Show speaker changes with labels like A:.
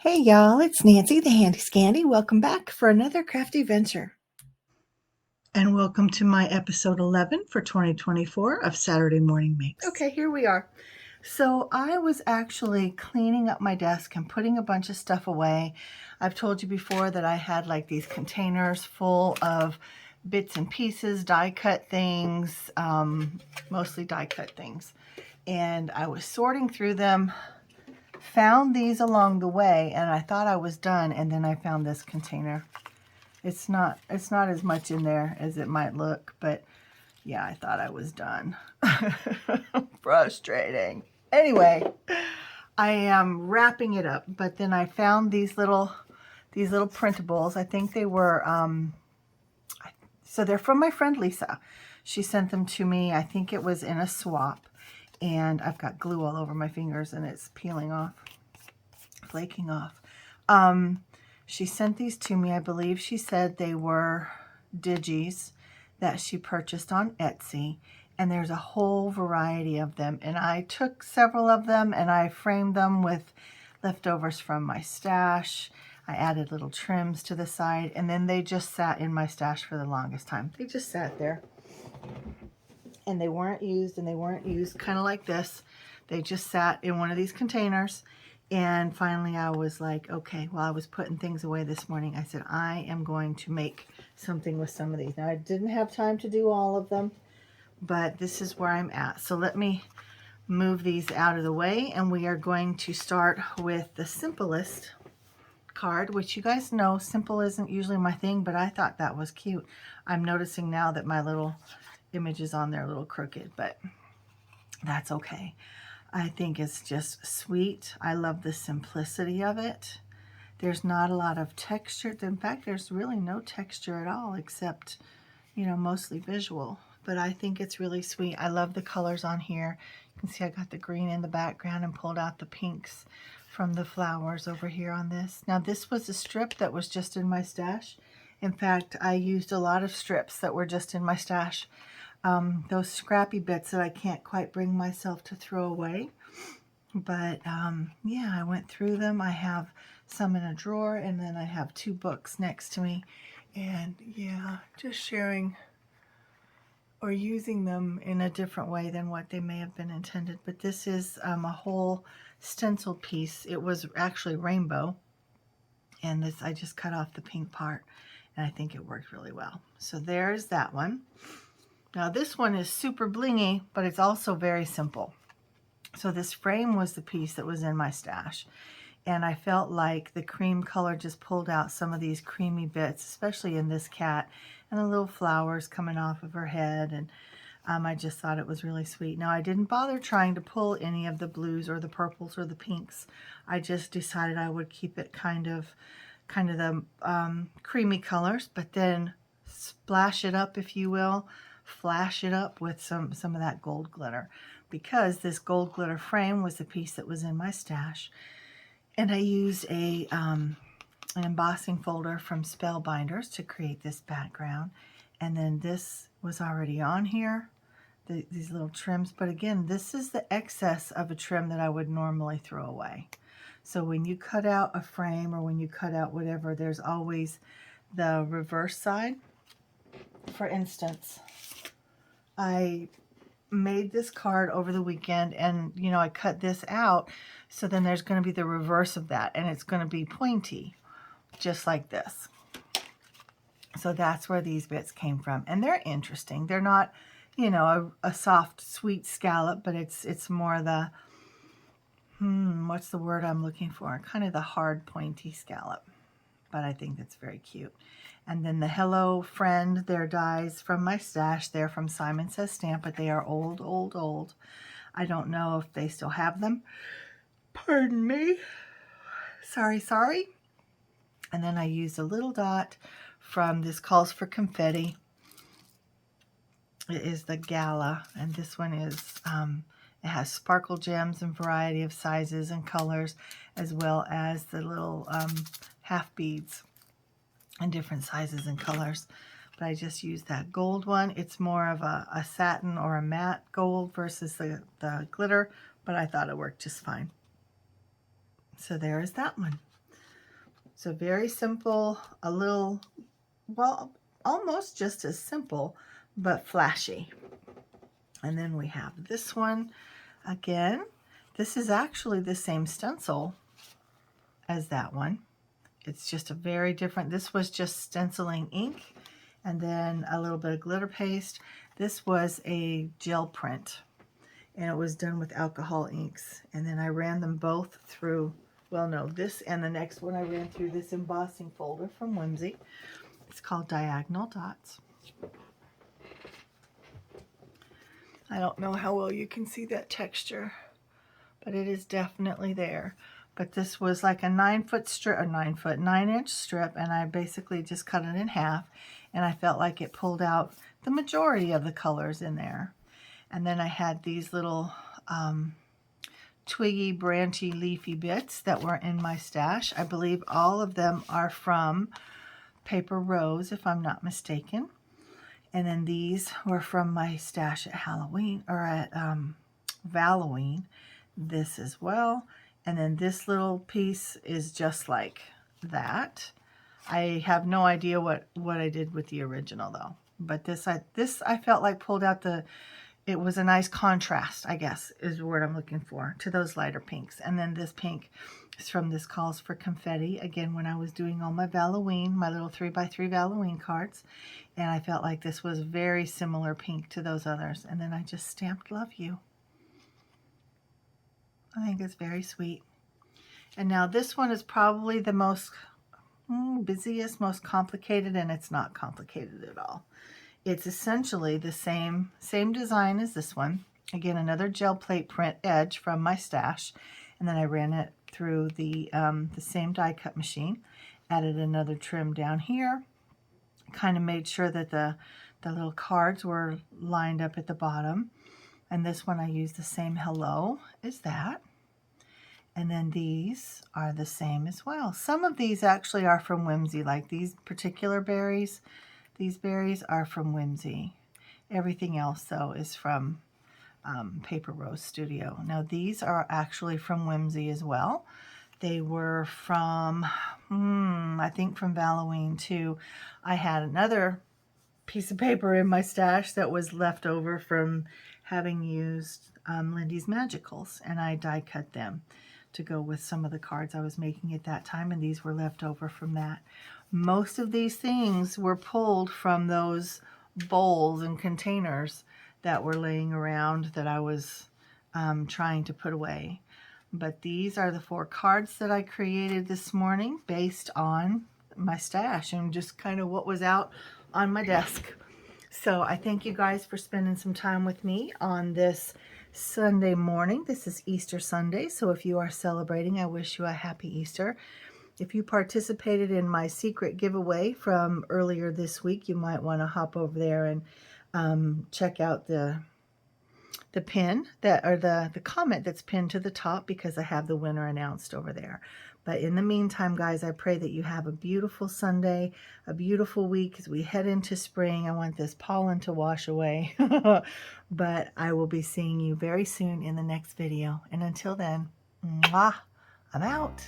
A: Hey y'all, it's Nancy the Handy Scandy. Welcome back for another crafty venture.
B: And welcome to my episode 11 for 2024 of Saturday Morning Makes.
A: Okay, here we are. So I was actually cleaning up my desk and putting a bunch of stuff away. I've told you before that I had like these containers full of bits and pieces, die cut things, mostly die cut things. And I was sorting through them, found these along the way, and I thought I was done, and then I found this container. It's not as much in there as it might look, but yeah, I thought I was done. Frustrating. Anyway, I am wrapping it up, but then I found these little printables. I think they were so they're from my friend Lisa. She sent them to me. I think it was in a swap, and I've got glue all over my fingers and it's peeling off, flaking off. She sent these to me. I believe she said they were digis that she purchased on Etsy, and there's a whole variety of them. And I took several of them and I framed them with leftovers from my stash. I added little trims to the side, and then they just sat in my stash for the longest time. They just sat there, and they weren't used, kind of like this. They just sat in one of these containers. And finally I was like, okay, while I was putting things away this morning, I said, I am going to make something with some of these. Now, I didn't have time to do all of them, but this is where I'm at. So let me move these out of the way, and we are going to start with the simplest card, which you guys know, simple isn't usually my thing, but I thought that was cute. I'm noticing now that my little images on there are a little crooked, but that's okay. I think it's just sweet. I love the simplicity of it. There's not a lot of texture. In fact, there's really no texture at all, except, mostly visual. But I think it's really sweet. I love the colors on here. You can see I got the green in the background and pulled out the pinks from the flowers over here on this. Now, this was a strip that was just in my stash. In fact, I used a lot of strips that were just in my stash. Those scrappy bits that I can't quite bring myself to throw away. But yeah, I went through them. I have some in a drawer, and then I have 2 books next to me. And yeah, just sharing or using them in a different way than what they may have been intended. But this is a whole stencil piece. It was actually rainbow, and this I just cut off the pink part, and I think it worked really well. So there's that one. Now this one is super blingy, but it's also very simple. So this frame was the piece that was in my stash, and I felt like the cream color just pulled out some of these creamy bits, especially in this cat, and the little flowers coming off of her head, and I just thought it was really sweet. Now, I didn't bother trying to pull any of the blues or the purples or the pinks. I just decided I would keep it kind of the creamy colors, but then splash it up, if you will, flash it up with some of that gold glitter, because this gold glitter frame was the piece that was in my stash. And I used an embossing folder from Spellbinders to create this background. And then this was already on here, these little trims. But again, this is the excess of a trim that I would normally throw away. So when you cut out a frame or when you cut out whatever, there's always the reverse side. For instance, I made this card over the weekend, and I cut this out, so then there's going to be the reverse of that, and it's going to be pointy, just like this. So that's where these bits came from, and they're interesting. They're not, a soft, sweet scallop, but it's more the, what's the word I'm looking for? Kind of the hard, pointy scallop. But I think that's very cute. And then the Hello Friend, they're dies from my stash. They're from Simon Says Stamp, but they are old, old, old. I don't know if they still have them. Pardon me. Sorry, sorry. And then I used a little dot from this Calls for Confetti. It is the Gala, and this one is, it has sparkle gems in variety of sizes and colors, as well as the little half beads in different sizes and colors. But I just used that gold one. It's more of a satin or a matte gold versus the glitter, but I thought it worked just fine. So there is that one. So very simple, a little, well, almost just as simple, but flashy. And then we have this one again. This is actually the same stencil as that one. It's just a very different, this was just stenciling ink and then a little bit of glitter paste. This was a gel print and it was done with alcohol inks. And then I ran them both through, well no, this and the next one I ran through this embossing folder from Whimsy. It's called Diagonal Dots. I don't know how well you can see that texture, but it is definitely there. But this was like a 9-foot strip, or 9-inch strip, and I basically just cut it in half, and I felt like it pulled out the majority of the colors in there. And then I had these little twiggy, branchy, leafy bits that were in my stash. I believe all of them are from Paper Rose, if I'm not mistaken. And then these were from my stash at Halloween, or at Halloween. This as well. And then this little piece is just like that. I have no idea what I did with the original though. But this I felt like pulled out the, it was a nice contrast, I guess, is the word I'm looking for, to those lighter pinks. And then this pink is from this Calls for Confetti. Again, when I was doing all my Halloween, my little 3x3 Halloween cards. And I felt like this was very similar pink to those others. And then I just stamped Love You. I think it's very sweet. And now this one is probably the most busiest, most complicated, and it's not complicated at all. It's essentially the same design as this one. Again, another gel plate print edge from my stash. And then I ran it through the same die cut machine. Added another trim down here. Kind of made sure that the little cards were lined up at the bottom. And this one I used the same hello as that. And then these are the same as well. Some of these actually are from Whimsy, like these particular berries. These berries are from Whimsy. Everything else, though, is from Paper Rose Studio. Now, these are actually from Whimsy as well. They were from, I think from Halloween too. I had another piece of paper in my stash that was left over from having used Lindy's Magicals, and I die cut them to go with some of the cards I was making at that time, and these were left over from that. Most of these things were pulled from those bowls and containers that were laying around that I was trying to put away. But these are the 4 cards that I created this morning based on my stash and just kind of what was out on my desk. So I thank you guys for spending some time with me on this Sunday morning. This is Easter Sunday, so if you are celebrating, I wish you a happy Easter. If you participated in my secret giveaway from earlier this week, you might want to hop over there and check out the pin that, or the comment that's pinned to the top, because I have the winner announced over there. But in the meantime, guys, I pray that you have a beautiful Sunday, a beautiful week as we head into spring. I want this pollen to wash away. But I will be seeing you very soon in the next video. And until then, mwah, I'm out.